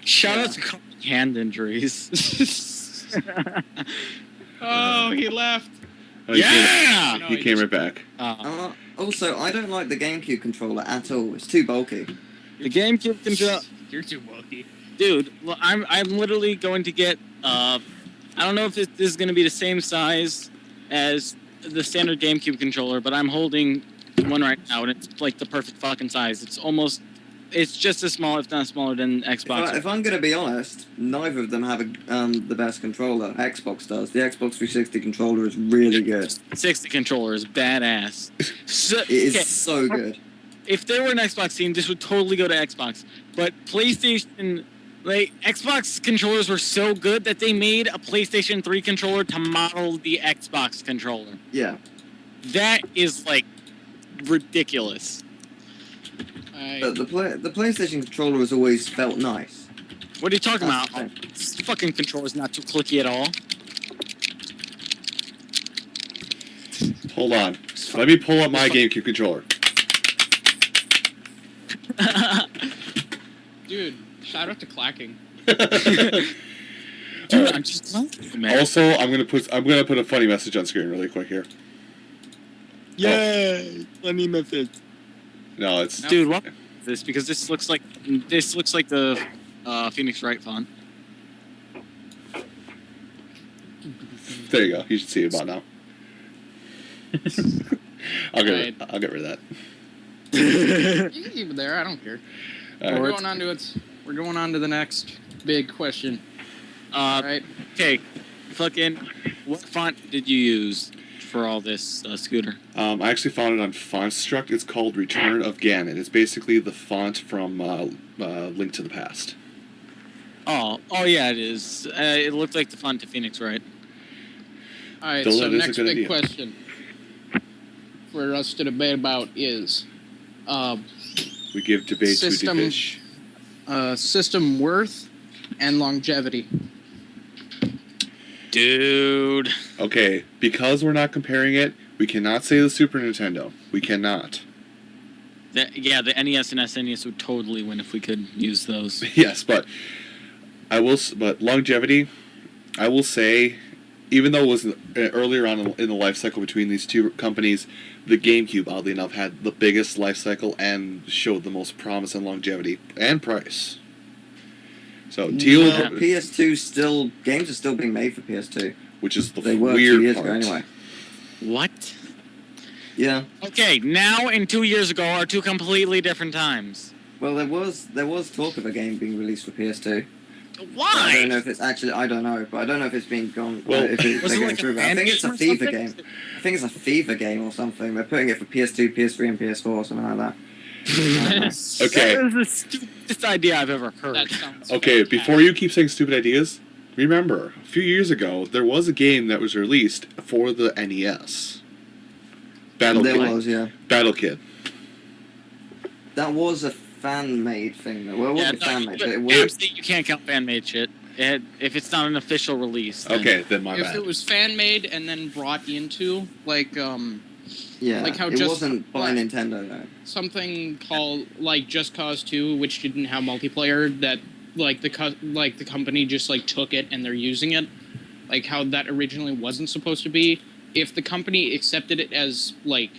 Shout Yeah. out to hand injuries. Oh, he left. Oh, he Yeah! No, he he came just- right back. Also, I don't like the GameCube controller at all. It's too bulky. The GameCube controller. You're too bulky. Dude, well, I'm literally going to get. I don't know if this is going to be the same size as the standard GameCube controller, but I'm holding one right now, and it's like the perfect fucking size. It's just as small, if not smaller, than Xbox. If I'm going to be honest, neither of them have the best controller. Xbox does. The Xbox 360 controller is really good. 60 controller is badass. So, It is okay, so good. if there were an Xbox team, this would totally go to Xbox. But PlayStation, like Xbox controllers were so good that they made a PlayStation 3 controller to model the Xbox controller. Yeah. That is like ridiculous. But the PlayStation controller has always felt nice. What are you talking That's about? the thing. This fucking controller's not too clicky at all. Hold on. Let me pull up my GameCube controller. Dude, shout out to clacking. Dude, I'm just like, man. Also, I'm gonna put a funny message on screen really quick here. Yay! Funny method. No, it's Dude, what is this? Because this looks like the Phoenix Wright font. there you go. You should see it about now. I'll get rid of that. You can keep it there. I don't care. All right. We're going on to the next big question. All right. Okay, fucking, what font did you use for all this, Scooter? I actually found it on FontStruct. It's called Return of Ganon. It's basically the font from Link to the Past. Oh yeah, it is. It looked like the font to Phoenix Wright. All right. Still, So that is a next good big idea. question for us to debate about is We give debate to System- fish. system worth and longevity. Dude. Okay, because we're not comparing it, we cannot say the Super Nintendo. We cannot. The NES and SNES would totally win if we could use those. Yes, but but longevity, I will say, even though it was earlier on in the life cycle between these two companies, the GameCube, oddly enough, had the biggest life cycle and showed the most promise in longevity and price. So Teal, Well, PS2 games are still being made for PS2. which is the They were weird 2 years part. ago anyway. What? Yeah. Okay, now and 2 years ago are two completely different times. Well, there was talk of a game being released for PS2. Why? I don't know if it's actually. I don't know, but I don't know if it's being gone. Well, If was they're it going like through a with it. I think it's a fan game or FIFA game. something? I think it's a FIFA game or something. They're putting it for PS2, PS3, and PS4 or something like that. Okay. That is the stupidest idea I've ever heard. That sounds Okay, fantastic. before you keep saying stupid ideas, remember, a few years ago, there was a game that was released for the NES. Battle There Kid. was, yeah. Battle Kid. That was a fan-made thing, though. Well, it wasn't fan-made, but it Damn was. state, you can't count fan-made shit. If it's not an official release. then- Okay, then my If bad. it was fan made and then brought into Yeah, like how it just- wasn't by like- Nintendo, though. something called like Just Cause 2, which didn't have multiplayer, that like the company just like took it and they're using it, like how that originally wasn't supposed to be. If the company accepted it as like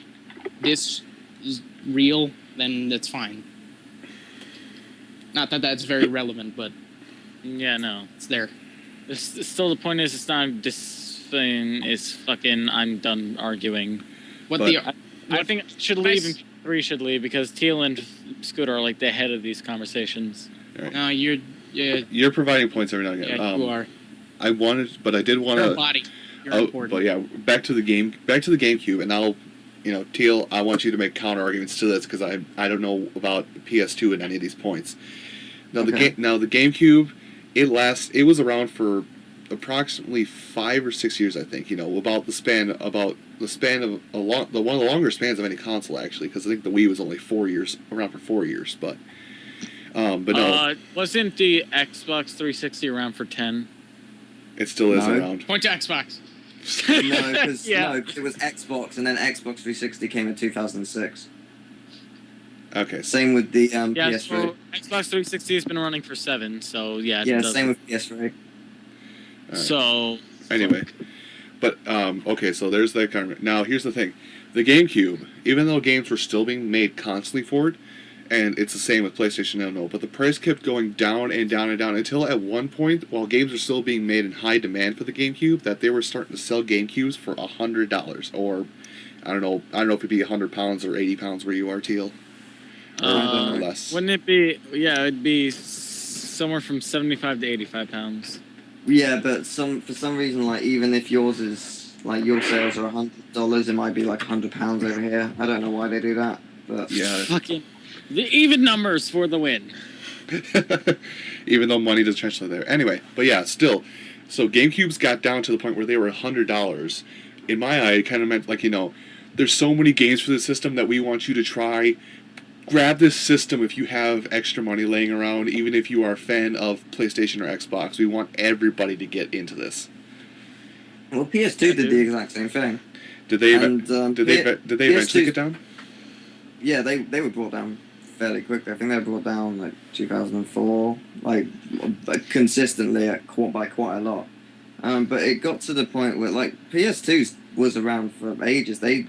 this is real, then that's fine. Not that that's very relevant, but Yeah, no. it's there. Still, the point is, it's not this thing. It's fucking. I'm done arguing. What But- the I think it should leave and 3 should leave because Teal and Scooter are like the head of these conversations. no, you're You're providing points every now and again. yeah, you are. I wanted, but I did want You're a to. body. You're Oh, important. but yeah, back to the GameCube, and I'll, Teal, I want you to make counter arguments to this because I don't know about PS2 and any of these points. Now Okay. the GameCube, it was around for approximately 5 or 6 years, I think. About the span of one of the longer spans of any console, actually, because I think the Wii was only 4 years, around for 4 years. But no, wasn't the Xbox 360 around for 10? it still is No. around. Point to Xbox. No, because Yeah. it was Xbox, and then Xbox 360 came in 2006. Okay. Same with the Yeah, PS3. so Xbox 360 has been running for 7, so yeah. it Yeah, does. same with PS3. Alright. So Anyway, but okay, so there's that kind of. Now here's the thing, the GameCube, even though games were still being made constantly for it, and it's the same with PlayStation now, but the price kept going down and down and down until at one point, while games were still being made in high demand for the GameCube, that they were starting to sell GameCubes for $100, or I don't know if it'd be £100 or £80 where you are, Teal, or less. wouldn't it be? Yeah, it'd be somewhere from 75 to 85 pounds. Yeah, but for some reason, like even if yours is like your sales are $100, it might be like £100 over here. I don't know why they do that, but Yeah. Fucking the even numbers for the win. Even though money does translate there. Anyway, but yeah, still. So GameCubes got down to the point where they were $100. In my eye, it kind of meant like, there's so many games for the system that we want you to try. Grab this system if you have extra money laying around, even if you are a fan of PlayStation or Xbox. We want everybody to get into this. well, PS2 did the exact same thing. Did they? And, did they eventually PS2 get down? Yeah, they were brought down fairly quickly. I think they were brought down like 2004, like consistently by quite a lot. But it got to the point where like PS2 was around for ages. They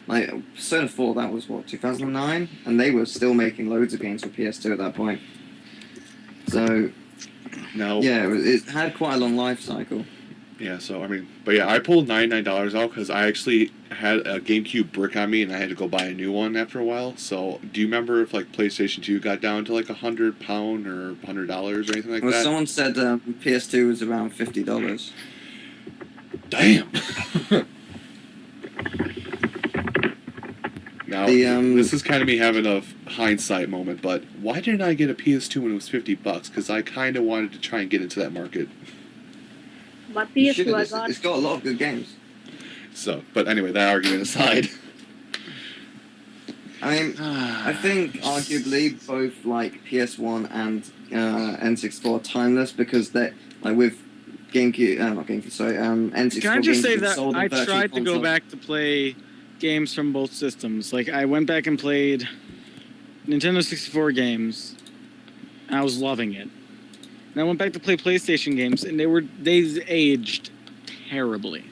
like Persona 4, that was what, 2009, and they were still making loads of games for PS2 at that point. So No. yeah, it had quite a long life cycle. Yeah, so I mean, but yeah, I pulled $99 out because I actually had a GameCube brick on me and I had to go buy a new one after a while. So, do you remember if like PlayStation 2 got down to like £100 or $100 or anything like Well, that? someone said PS2 was around $50. Damn. Now, this is kind of me having a hindsight moment, but why didn't I get a PS2 when it was $50? Because I kind of wanted to try and get into that market. My You PS2 should. I It's got. got a lot of good games. So, but anyway, that argument aside. I mean, I think arguably both like PS1 and N64 are timeless because they like with GameCube, not GameCube, sorry, N64. Can I just say GameCube that sold on I virtual tried to go console. back to play games from both systems. Like I went back and played Nintendo 64 games, and I was loving it. And I went back to play PlayStation games, and they aged terribly.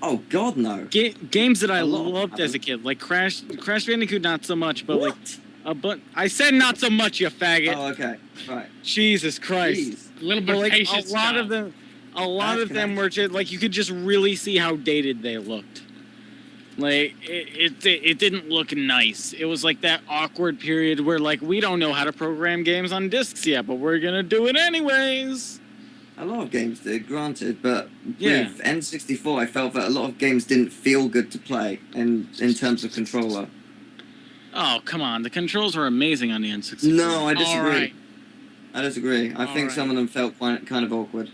Oh God, no! Games that I A lot loved as a kid, like Crash Bandicoot, not so much, but What? but I said not so much, you faggot. Oh, okay, right. Jesus Christ! Jeez. A little bit But of like patience. a lot now. of them, a lot Bad of them were just like you could just really see how dated they looked. Like it didn't look nice. It was like that awkward period where like we don't know how to program games on discs yet, but we're gonna do it anyways. A lot of games did, granted, but Yeah. with N64, I felt that a lot of games didn't feel good to play in terms of controller. Oh come on, the controls were amazing on the N64. No, I disagree. All right. I disagree. I All think right. some of them felt kind of awkward.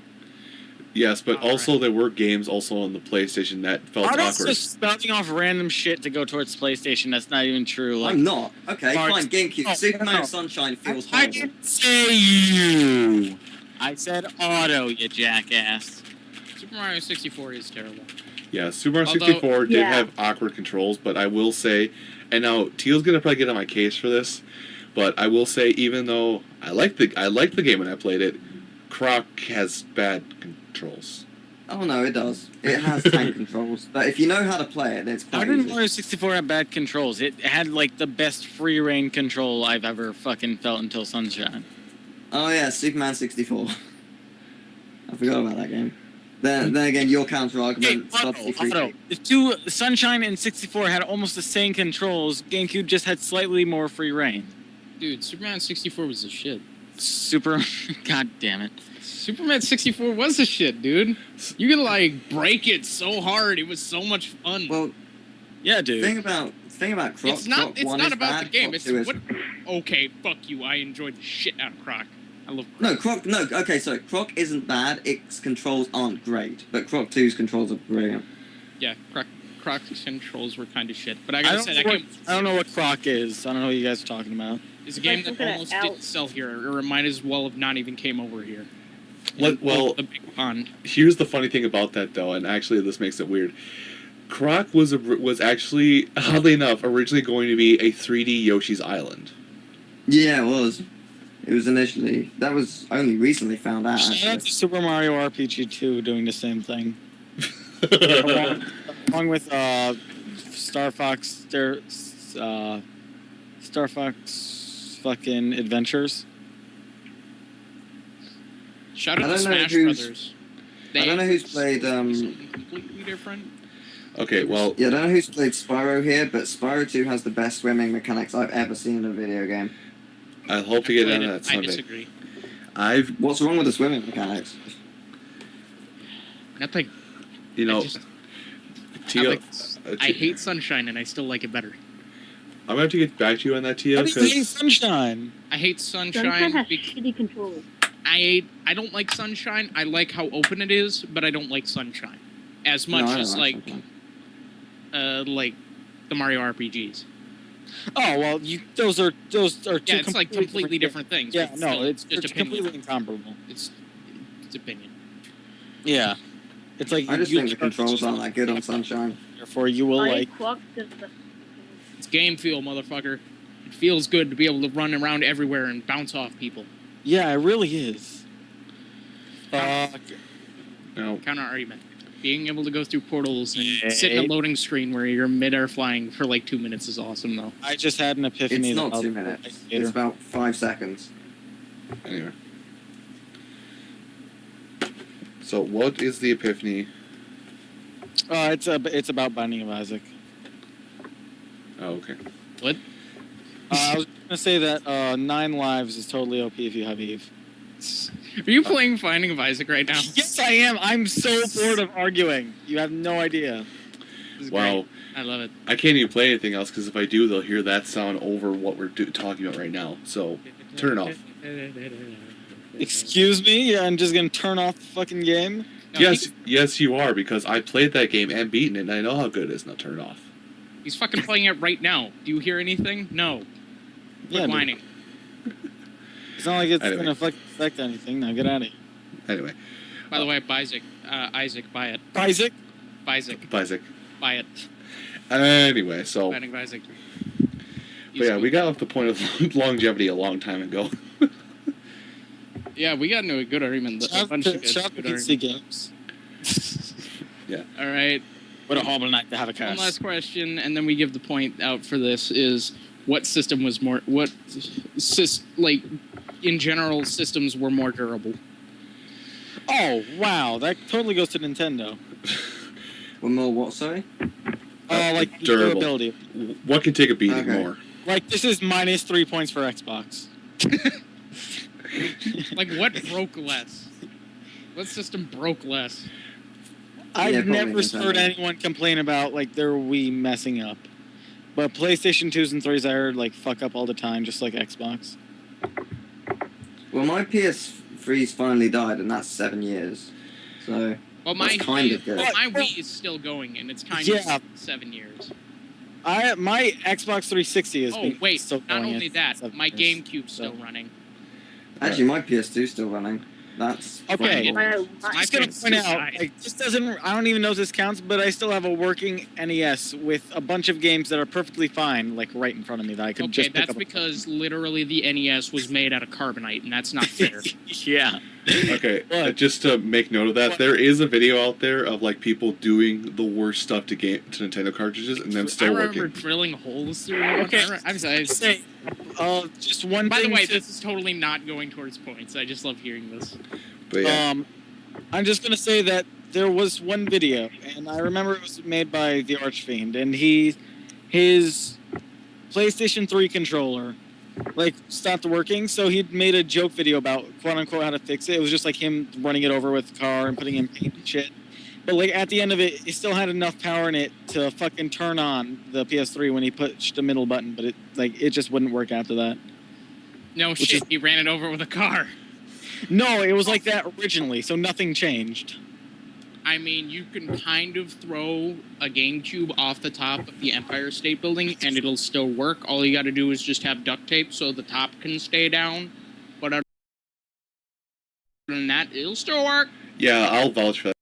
Yes, but All also there were games also on the PlayStation that felt Auto's awkward. just spouting off random shit to go towards PlayStation. That's not even true. Like, I'm not. Okay, Mark- fine. GameCube. Oh, Superman no. Sunshine feels I horrible. didn't say you. I said Auto, you jackass. Super Mario 64 is terrible. Yeah, Super Mario Although- 64 did Yeah. have awkward controls, but I will say, and now Teal's gonna probably get on my case for this, but I will say, even though I liked the game when I played it, Croc has bad controls. Oh no, it does. It has tank controls, but if you know how to play it, then it's How quite did easy. Mario 64 have bad controls? It had like the best free reign control I've ever fucking felt until Sunshine. Oh yeah, Superman 64. I forgot about that game. Then again, your counter argument. Auto. The two Sunshine and 64 had almost the same controls. GameCube just had slightly more free reign. Dude, Superman 64 was the shit. Super. God damn it. Superman 64 was the shit, dude. You could like break it so hard. It was so much fun. Well, Yeah, dude. thing about Croc. it's not Croc 1 about is the bad, game. Croc It's 2 is- what. Okay, fuck you. I enjoyed the shit out of Croc. I love Croc. No, Croc. No, okay, sorry. Croc isn't bad. Its controls aren't great, but Croc 2's controls are brilliant. Yeah, Croc's controls were kind of shit. But I I gotta say, that game don't know what Croc is. I don't know what you guys are talking about. is a game that almost didn't sell here, or it might as well have not even came over here. Well, the big pond. Here's the funny thing about that, though, and actually this makes it weird. Croc was actually, oddly enough, originally going to be a 3D Yoshi's Island. Yeah, it was. It was initially. That was only recently found out. Shout out to Super Mario RPG 2 doing the same thing. Along with Star Fox fucking Adventures. Shout out to Smash Brothers. I don't know who's played. Something completely different. Okay, well... Yeah, I don't know who's played Spyro here, but Spyro 2 has the best swimming mechanics I've ever seen in a video game. I hope to get into that someday. I disagree. What's wrong with the swimming mechanics? Nothing. You know... I hate Sunshine, and I still like it better. I'm going to have to get back to you on that, Tio, because... How do you hate Sunshine? I hate Sunshine. Sunshine has shitty controls. I don't like Sunshine. I like how open it is, but I don't like Sunshine as much as like the Mario RPGs. Oh well, those are two. Yeah, it's like completely different things. Yeah, no, it's just completely incomparable. It's opinion. Yeah, it's like I just think the controls aren't that good on Sunshine. Therefore, you will like. It's game feel, motherfucker. It feels good to be able to run around everywhere and bounce off people. Yeah, it really is. No. Counter argument. Being able to go through portals and sit in a loading screen where you're mid-air flying for like 2 minutes is awesome, though. I just had an epiphany. It's not 2 minutes. It's about 5 seconds. Anyway. So, what is the epiphany? It's about Binding of Isaac. Oh, okay. What? I was gonna say that 9 lives is totally OP if you have Eve. Are you playing Binding of Isaac right now? Yes, I am. I'm so bored of arguing. You have no idea. Wow. Great. I love it. I can't even play anything else because if I do, they'll hear that sound over what we're talking about right now. So, turn it off. Excuse me? Yeah, I'm just gonna turn off the fucking game? No, yes, you are, because I played that game and beaten it, and I know how good it is. Now turn it off. He's fucking playing it right now. Do you hear anything? No. Quit whining. It's not like it's gonna affect anything. Now get out of here. Anyway. By the way, Isaac, buy it. Isaac? Isaac. Buy it. Anyway, so... Binding of Isaac. But yeah, we got off the point of longevity a long time ago. Yeah, we got into a good argument. A bunch of good games. Yeah. All right. What a horrible night to have a cast. One last question, and then we give the point out for this, is what system was more... in general, systems were more durable? Oh, wow. That totally goes to Nintendo. Well, more what, sorry? Durable. Durability. What can take a beating more? Like, this is minus 3 points for Xbox. Like, what broke less? What system broke less? I've never heard anyone complain about, like, their Wii messing up. But PlayStation 2s and 3s I heard, like, fuck up all the time, just like Xbox. Well, my PS3's finally died, and that's 7 years. So, my kind of good. Well, my Wii is still going, and it's kind of 7 years. My Xbox 360 is still going. Not only that, my GameCube's still running. Actually, my PS2's still running. That's okay. My just gonna point out, like, this doesn't. I don't even know if this counts, but I still have a working NES with a bunch of games that are perfectly fine, like right in front of me that I could just pick up. Okay, that's because literally the NES was made out of carbonite, and that's not fair. Yeah. Okay, just to make note of that, there is a video out there of like people doing the worst stuff to Nintendo cartridges and them still working. I remember drilling holes through it. Okay, I'm sorry. just one. By the way, this is totally not going towards points. I just love hearing this. But yeah. I'm just gonna say that there was one video, and I remember it was made by the Archfiend, and his PlayStation 3 controller like stopped working, so he'd made a joke video about quote unquote how to fix it. It was just like him running it over with a car and putting in paint and shit. But like at the end of it, he still had enough power in it to fucking turn on the PS3 when he pushed the middle button, but it just wouldn't work after that. No shit, he ran it over with a car. No, it was like that originally, so nothing changed. I mean, you can kind of throw a GameCube off the top of the Empire State Building, and it'll still work. All you got to do is just have duct tape so the top can stay down. But other than that, it'll still work. Yeah, I'll vouch for that.